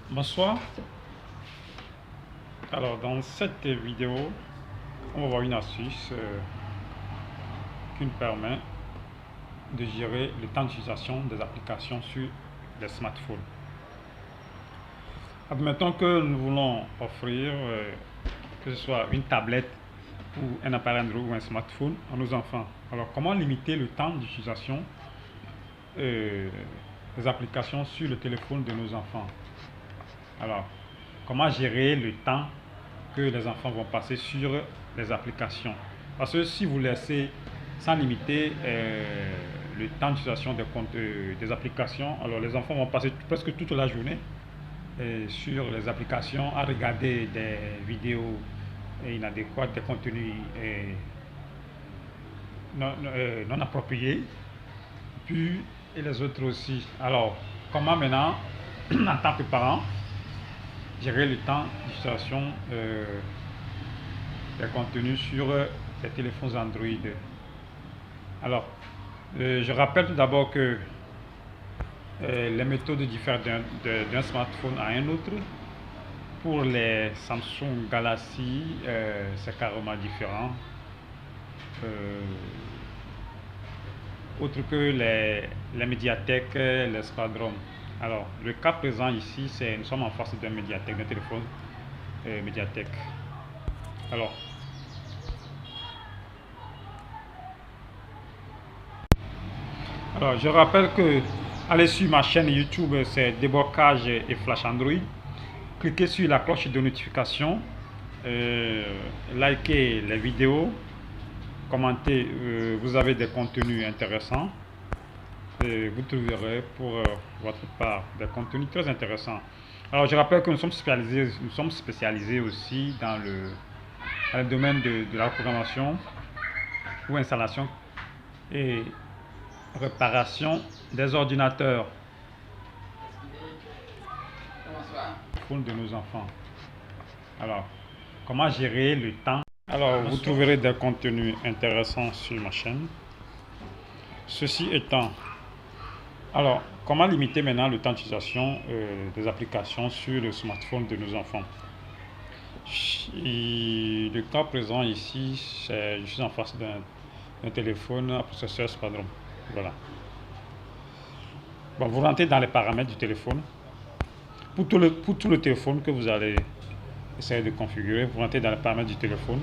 Bonsoir. Alors dans cette vidéo, on va voir une astuce qui nous permet de gérer le temps d'utilisation des applications sur les smartphones. Admettons que nous voulons offrir que ce soit une tablette ou un appareil Android ou un smartphone à nos enfants. Alors comment limiter le temps d'utilisation des applications sur le téléphone de nos enfants? Alors, comment gérer le temps que les enfants vont passer sur les applications? Parce que si vous laissez sans limiter le temps d'utilisation des applications, alors les enfants vont passer presque toute la journée sur les applications à regarder des vidéos inadéquates, des contenus non appropriés, puis et les autres aussi. Alors, comment maintenant, en tant que parent, gérer le temps d'utilisation des contenus sur les téléphones Android? Alors, je rappelle tout d'abord que les méthodes diffèrent d'un smartphone à un autre. Pour les Samsung Galaxy, c'est carrément différent. Autre que les médiathèques, les Spadrom. Alors, le cas présent ici, c'est nous sommes en face d'un médiathèque, d'un téléphone médiathèque. Alors, je rappelle que allez sur ma chaîne YouTube, c'est Déblocage et Flash Android. Cliquez sur la cloche de notification, likez les vidéos, commentez, vous avez des contenus intéressants. Et vous trouverez pour votre part des contenus très intéressants. Alors je rappelle que nous sommes spécialisés aussi dans le domaine de la programmation ou installation et réparation des ordinateurs de nos enfants. Alors, comment gérer le temps? Alors, vous trouverez des contenus intéressants sur ma chaîne. Ceci étant, alors, comment limiter maintenant le temps d'utilisation des applications sur le smartphone de nos enfants? Le cas présent ici, je suis en face d'un téléphone à processeur Spadrom. Voilà. Bon, vous rentrez dans les paramètres du téléphone. Pour tout le téléphone que vous allez essayer de configurer, vous rentrez dans les paramètres du téléphone.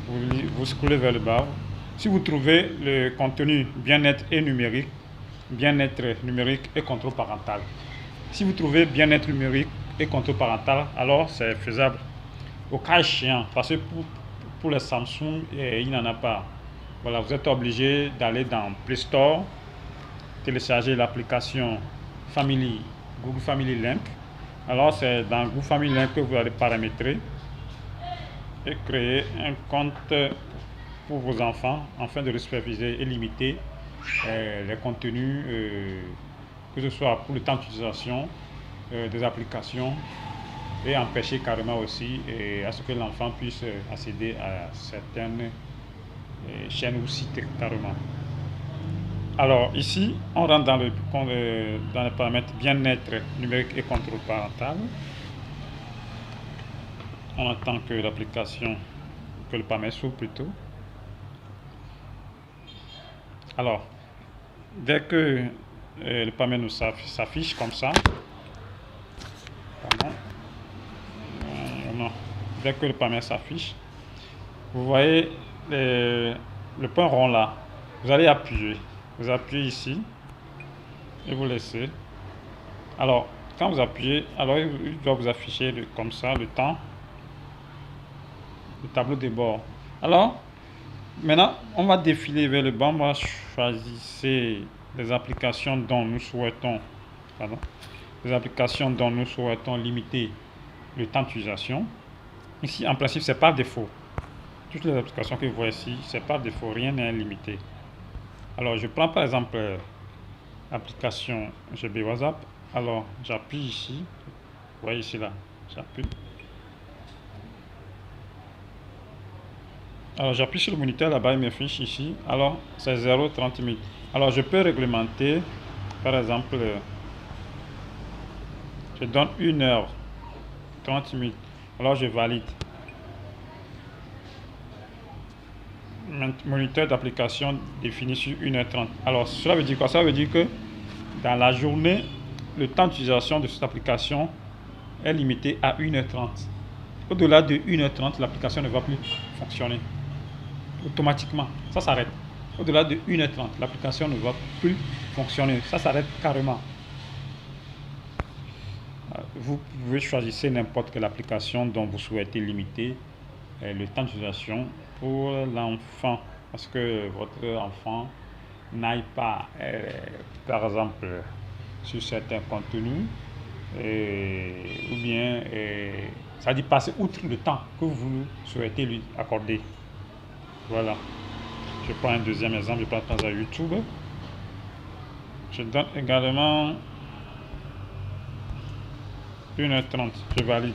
Vous scrollez vers le bas. Si vous trouvez le contenu bien-être et numérique et contrôle parental. Si vous trouvez bien-être numérique et contrôle parental, alors c'est faisable. Au cas échéant, parce que pour les Samsung, il n'y en a pas. Voilà, vous êtes obligé d'aller dans Play Store, télécharger l'application Google Family Link. Alors c'est dans Google Family Link que vous allez paramétrer et créer un compte pour vos enfants afin de superviser et limiter les contenus, que ce soit pour le temps d'utilisation des applications, et empêcher carrément aussi à ce que l'enfant puisse accéder à certaines chaînes ou sites carrément. Alors ici, on rentre dans les paramètres bien-être numérique et contrôle parental. On attend que l'application, que le paramètre s'ouvre plutôt. Alors, dès que le paramètre s'affiche comme ça, dès que le paramètre s'affiche, vous voyez le point rond là, vous allez appuyer. Vous appuyez ici et vous laissez. Alors, quand vous appuyez, alors il doit vous afficher comme ça le temps, le tableau de bord. Alors, maintenant, on va défiler vers le bas. On va choisir les applications dont nous souhaitons, limiter le temps d'utilisation. Ici, en principe, c'est par défaut. Toutes les applications que vous voyez ici, c'est par défaut, rien n'est limité. Alors, je prends par exemple l'application GB WhatsApp. Alors, j'appuie ici. Vous voyez ici, là, j'appuie. Alors, j'appuie sur le moniteur, là-bas, il m'affiche ici. Alors, c'est 0,30 minutes. Alors, je peux réglementer, par exemple, Je donne 1 heure, 30 minutes. Alors je valide. Moniteur d'application défini sur 1h30. Alors cela veut dire quoi? Ça veut dire que dans la journée, le temps d'utilisation de cette application est limité à 1h30. Au-delà de 1h30, l'application ne va plus fonctionner. Automatiquement, ça s'arrête. Au-delà de 1h30, l'application ne va plus fonctionner. Ça s'arrête carrément. Vous pouvez choisir n'importe quelle application dont vous souhaitez limiter le temps d'utilisation pour l'enfant, parce que votre enfant n'aille pas, par exemple, sur certains contenus, ou bien, ça dit passer outre le temps que vous souhaitez lui accorder. Voilà. Je prends un deuxième exemple, je prends par YouTube. Je donne également 1h30, je valide.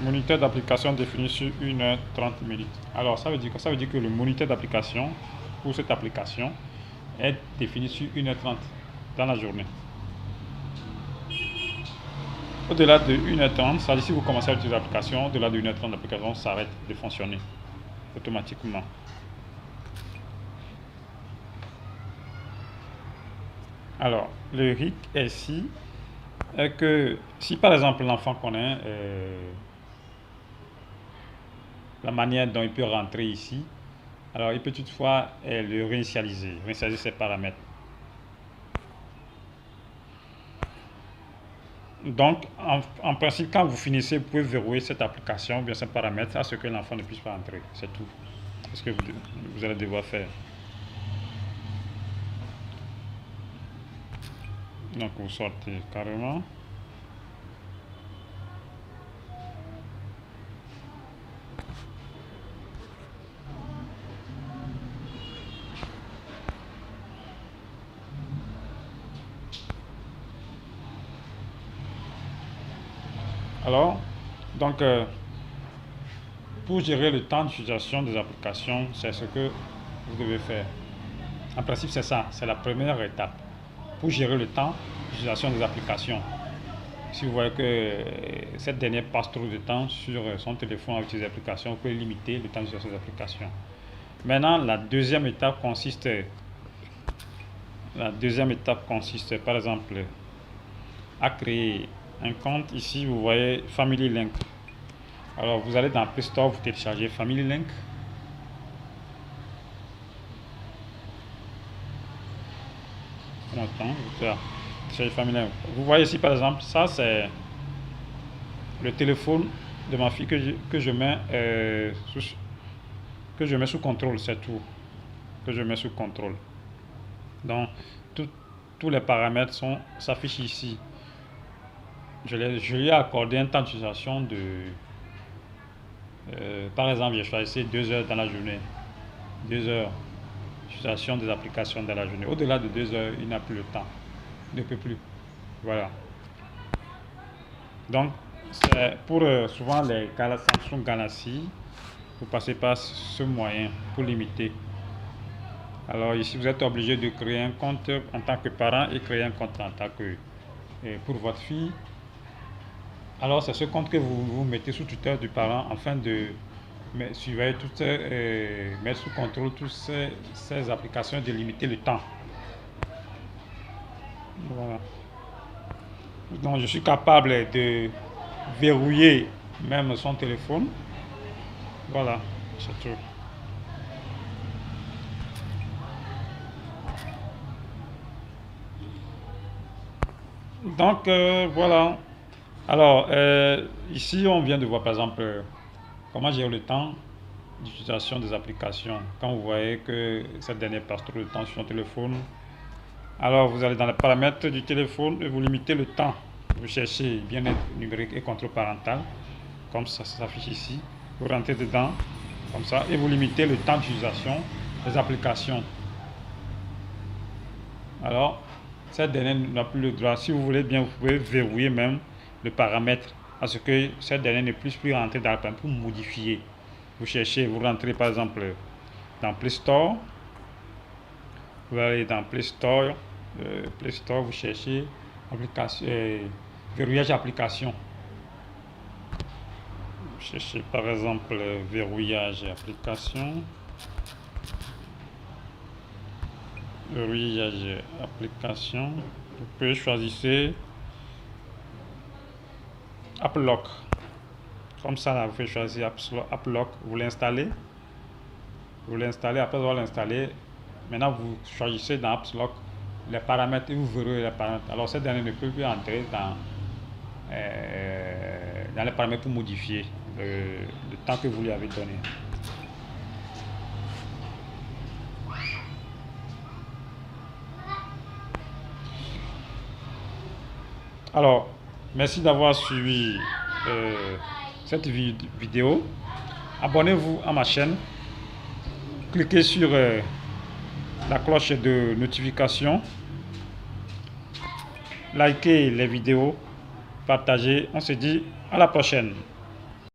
Moniteur d'application défini sur 1h30 minutes. Alors ça veut dire quoi? Ça veut dire que le moniteur d'application pour cette application est défini sur 1h30 dans la journée. Au-delà de 1h30, ça veut dire si vous commencez à utiliser l'application, au-delà de 1h30, l'application s'arrête de fonctionner automatiquement. Alors, le RIC ici est que si par exemple l'enfant connaît la manière dont il peut rentrer ici, alors il peut toutefois le réinitialiser ses paramètres. Donc, en principe, quand vous finissez, vous pouvez verrouiller cette application, bien ces paramètres, à ce que l'enfant ne puisse pas entrer. C'est tout. C'est ce que vous allez devoir faire. Donc, vous sortez carrément. Alors, donc, pour gérer le temps d'utilisation des applications, c'est ce que vous devez faire. En principe, c'est ça, c'est la première étape. Pour gérer le temps d'utilisation des applications. Si vous voyez que cette dernière passe trop de temps sur son téléphone à utiliser les applications, vous pouvez limiter le temps d'utilisation des applications. Maintenant, la deuxième étape consiste, par exemple, à créer un compte. Ici, vous voyez Family Link. Alors, vous allez dans Play Store, vous téléchargez Family Link. Vous voyez ici, par exemple, ça c'est le téléphone de ma fille que je mets sous contrôle, c'est tout. Que je mets sous contrôle. Donc, tous les paramètres s'affichent ici. Je lui ai accordé un temps d'utilisation de par exemple, j'ai choisi 2 heures dans la journée. 2 heures d'utilisation des applications dans la journée. Au-delà de 2 heures, il n'a plus le temps. Il ne peut plus. Voilà. Donc, c'est pour souvent les Samsung Galaxy, vous passez par ce moyen pour limiter. Alors ici, vous êtes obligé de créer un compte en tant que parent et créer un compte en tant que pour votre fille. Alors c'est ce compte que vous mettez sous tutelle du parent afin de surveiller mettre sous contrôle toutes ces applications et de limiter le temps. Voilà. Donc je suis capable de verrouiller même son téléphone. Voilà, c'est tout. Donc voilà. Alors ici on vient de voir par exemple comment gérer le temps d'utilisation des applications. Quand vous voyez que cette dernière passe trop de temps sur son téléphone, alors vous allez dans les paramètres du téléphone et vous limitez le temps. Vous cherchez bien-être numérique et contrôle parental, comme ça s'affiche ici. Vous rentrez dedans, comme ça, et vous limitez le temps d'utilisation des applications. Alors, cette dernière n'a plus le droit. Si vous voulez bien, vous pouvez verrouiller même le paramètre à ce que cette dernière ne puisse plus rentrer dans la plateforme pour modifier. Vous cherchez, vous rentrez par exemple dans Play Store. Vous allez dans Play Store, vous cherchez application, verrouillage application. Cherchez par exemple verrouillage application. Verrouillage application. Vous pouvez choisir AppLock. Comme ça, là, vous pouvez choisir AppLock. Vous l'installez. Après avoir l'installé, maintenant vous choisissez dans AppLock les paramètres et vous verrez les paramètres. Alors, cette dernière ne peut plus entrer dans les paramètres pour modifier le temps que vous lui avez donné. Alors, merci d'avoir suivi cette vidéo. Abonnez-vous à ma chaîne. Cliquez sur la cloche de notification. Likez les vidéos. Partagez. On se dit à la prochaine.